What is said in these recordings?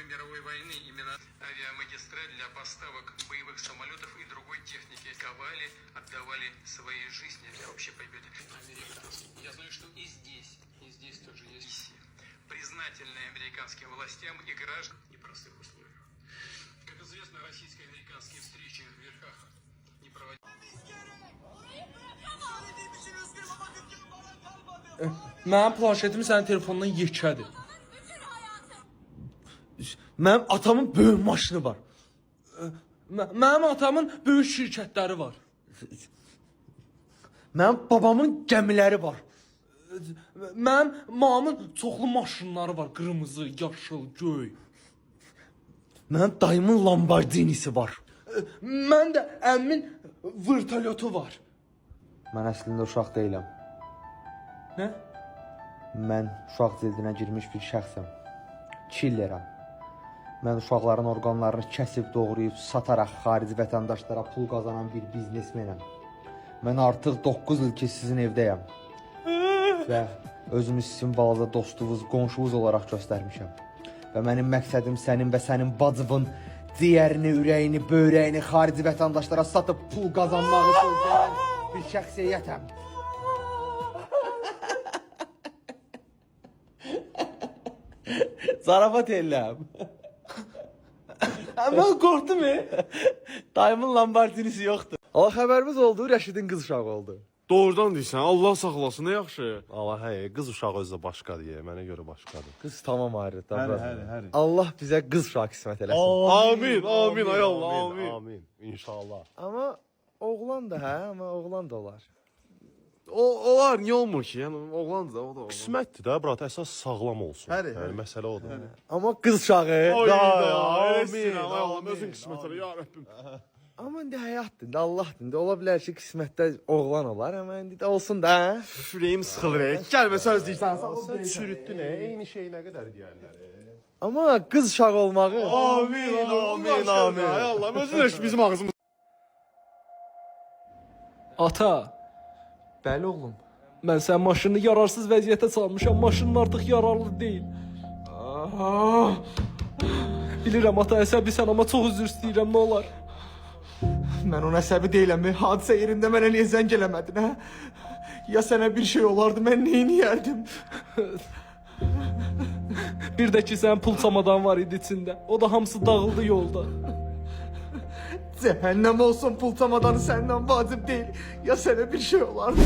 Второй мировой войны именно авиамагистраль для поставок боевых самолетов и другой техники ковали, отдавали свои жизни. Вообще поймете, американцы. Я знаю, что и здесь тоже есть признательные американским властям и гражданам в непростых условиях. Как известно, российско-американские встречи в верхах не проводились. Mənim planşetim sənin telefonundan yekədir. Mənim atamın böyük maşını var. Mənim atamın böyük şirkətləri var. Mənim babamın gəmiləri var. Mənim mamın çoxlu maşınları var. Qırmızı, yaşıl, göy. Mənim dayımın Lamborghinisi var. Mən də əmmin vırtalyotu var. Mən əslində uşaq deyiləm. Nə? Mən uşaq cildinə girmiş bir şəxsəm. Killerəm. Mən uşaqların orqanlarını kəsib, doğrayıb, sataraq xarici vətəndaşlara pul qazanan bir biznesmenəm. Mən artıq 9 il ki sizin evdəyəm. Və özümü sizin balaca dostunuz, qonşunuz olaraq göstərmişəm. Və mənim məqsədim sənin və sənin bacının ciyərini, ürəyini, böyrəyini xarici vətəndaşlara satıb pul qazanmağı gözləyən bir şəxsiyyətəm. Zarafat eləm. Mən qorxdum. Dayımın Lamborghinisi yoxdur. Allah xəbərimiz oldu, Rəşidin qız uşağı oldu. Doğrudan deyirsən, Allah saxlasın, nə yaxşı. Allah qız uşağı özü də başqadır, mənə görə başqadır. Qız tamam ayrı. Həri. Allah bizə qız uşağı qismət eləsin. Amin, amin, ay Allah, amin. Amin, inşallah. Amma oğlan da amma oğlan da olar. Olar, niyə olmur ki? Yəni, oğlan da, o da oğlan. Qismətdir də, brat, əsas sağlam olsun. Həri. Yəni, məsələ odur. Amma qız uşağı. Amin, ay Allah, özün qismətləri, ya Rəbbim. Amma indi həyatdır, indi Allahdır. İndi ola bilər ki, qismətdə oğlan olar, amma indi də olsun da. Ürəyim sıxılır, gəlmə söz deyirsən. Sən çürütdün, eyni şey nə qədər deyərlər. Amma qız uşağı olmağı. Amin, amin, amin. Ay Allah, özün eşit bizim ağzımız. Ata, Bəli oğlum. mən sənin maşınını yararsız vəziyyətə salmışam. Maşının artıq yararlı deyil. Bilirəm ata, əsəbisən, amma çox üzr istəyirəm, nə olar? Mən ona əsəbi deyiləm. Hadisə yerində mənə niyə zəng eləmədin, hə? Ya sənə bir şey olardı, mən neyini yerdim? Bir də ki, sənin pul çamadan var idi içində. O da hamısı dağıldı yolda. Cəhənnəm olsun, pul tamadanı səndən vacib deyil. Ya sənə bir şey olardı?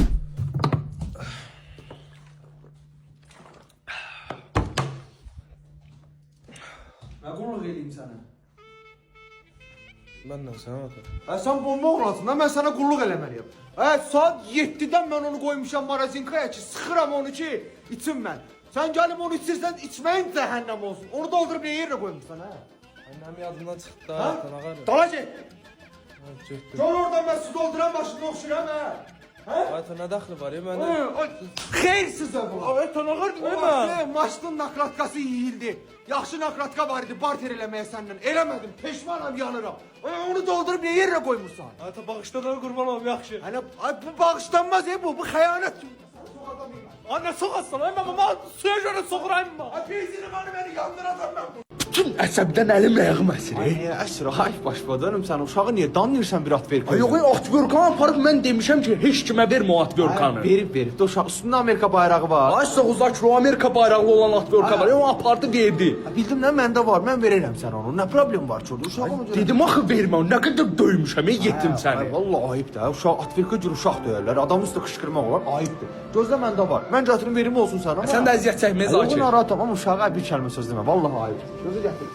Nə qulluq eləyim sənə? Məndən sənə ata. Sən bomba oğlansın da, mən sənə qulluq eləməliyəm. Saat 7-dən mən onu qoymuşam marazinkaya ki, sıxıram onu ki, içim mən. Sən gəlib onu içirsən, içməyin cəhənnəm olsun. Onu doldurub niyə yerə qoymuşsan, hə? Mənim yadımdan çıxdı da, Hə? tanağar. Dala get! Gör oradan mən sizi dolduran maşını oxşuram, hə? Ata, nə dəxli var ya, mən... Xeyirsiz bu. Ay, tanağar demə. Maşının nakratkası yiyildi. Yaxşı nakratka var idi, barter eləməyə səndən. Eləmədim, peşmanam, yanıram. Onu doldurub niyə yerə qoymuşsan? Ata, bağışladan qurban olum, yaxşı. Bu bağışlanmaz, bu xəyanət. Anne soğatsın, ama suya görə soğurayım mı? Benzinim hani beni yandıracağım ben. Bütün əsəbdən əlimlə yağım əsir. Niye əsir? Ay başbadanım sen uşağı niye danlayırsan bir at ver? Ay yox, atverkan aparıb mən demişəm ki, heç kimə vermə o atverkanı. Verib. De uşaq üstünde Amerika bayrağı var. Ay sağızdakı o Amerika bayraqlı olan atverkan var. O apardı verdi. Bildim lan məndə var. Mən verərəm sən onu. Ne problem var çocuğum? Uşağım öldürəm. Dedim axı vermə, nə qədər döymüşəm, yetdim Ay səni. vallahi ayıp da. Uşaq atverka cür uşaq döyərlər. Adam üstə qışqırmaq olar. Ayıpdır. Gözlə məndə var. Mən gətirim verim olsun sana. Sən də əziyyət çəkməyə Yox, zakir. narahatam ama uşağa bir kəlmə söz demə. Vallahi ayıp. Gözü gətir.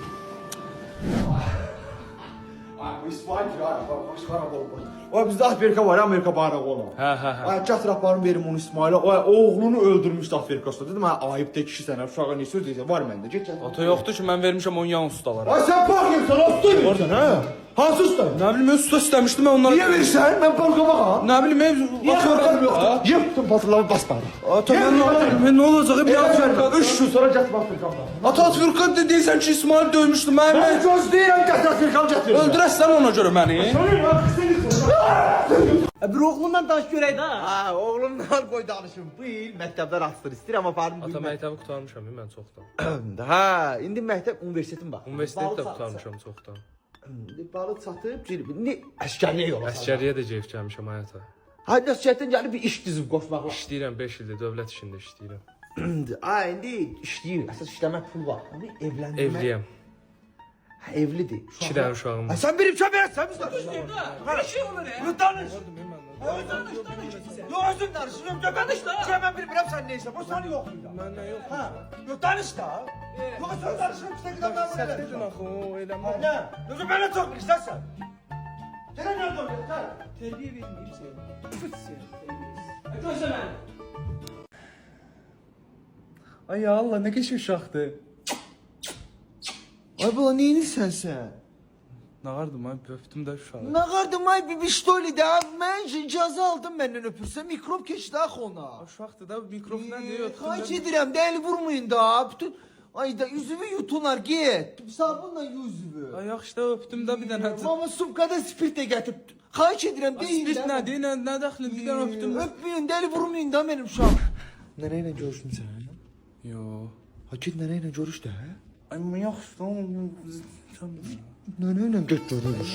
Ay bu İsmail ya. Başqara olmaz. Ay bizdə Amerika var, Amerika bayrağı olan. Hə. Ay gətir aparım verim onu İsmail'e. Ay oğlunu öldürmüşdü Afrikasında. Dedim ay ayıp de kişi sənə uşağa ne söz deyirsən? Var məndə. Get gətir. Ata yoxdur ki, mən vermişəm onun yan ustalara. Ay sen bakıyorsun, usta Orada, hə? Hansı usta? Nə bilim, öz usta istəmişdim mən onlara. Niye verirsən? Ben banka bakalım. Nə bilim, Niye atıyorum yoxdur? Yıktım patırları bas bari. Ata, mən nə olacaq? Bir atverkan. 3 gün sonra gətir Afrikamdan. Ata, atverkan deyirsən ki, İsmail döymüşdü Ben mən. göz deyirəm gətir Afrikamı gətir. Öldürəsən ona görə məni. Söyleyeyim ya, seni Bir oğlumla danış görək də. Ha, oğlumdan qoy danışım. Bu il məktəbdə rastır istəyirəm aparım. Ata məktəbi qurtarmışam mən çoxdan. Ha, indi məktəb universitetin bax. Universitetdə qurtarmışam çoxdan. İndi balıq satıb girib. İndi əskərliyə yola. Əskəriyə də geyib gəlmişəm həyata. Hadi əsgərdən gəlib bir iş düzüb qoşmaq. İşləyirəm 5 ildir dövlət işində işləyirəm. Ha, indi işləyir. Əsas işləmək pul var. İndi evləndirmək. Evliyəm. Ha, evlidir. 2 dənə uşağım Ha, var. sən benim köməksən biz danış. Bir şey olur ya. Danış. Danış. Yo özün danışıyorum. Danış da. Ben bilmirəm sən neysə. Bu səni yoxlayır. Məndən yox. Ha, yo danış da. Yo sən danışırım sizə qədər mən Sən belə. dedin axı o eləmə. Ne? Özün belə çox bilirsən sən. Gələn nerede oluyor? Terbiye verin şey. Gözlə məni. Ay ya Allah ne geçmiş uşaqdır. Ay bala neyinsən sən? Nağardım ay öptüm də uşağı. Ne qardım ay bir ştoli də. Mən icazə aldım məndən öpürsən. Mikrop keçdi axı ona. Uşaqdır da mikrofona deyə öptüm. Xahiş edirəm də əli vurmayın da. Bütün ay da yüzümü yutunar get. Sabunla yüzümü. Ay yaxşı da öptüm də bir dənə. Mama subkada spirt də gətirib. Xahiş edirəm deyin. Spirt nədir? Nə dəxli? Bir dənə öptüm. Öpməyin də əli vurmayın da mənim uşaq. Nənə ilə görüşdün sən? Yo. Ha git nənə ilə görüş də. Ay yaxşı da. Nənə ilə get görüş.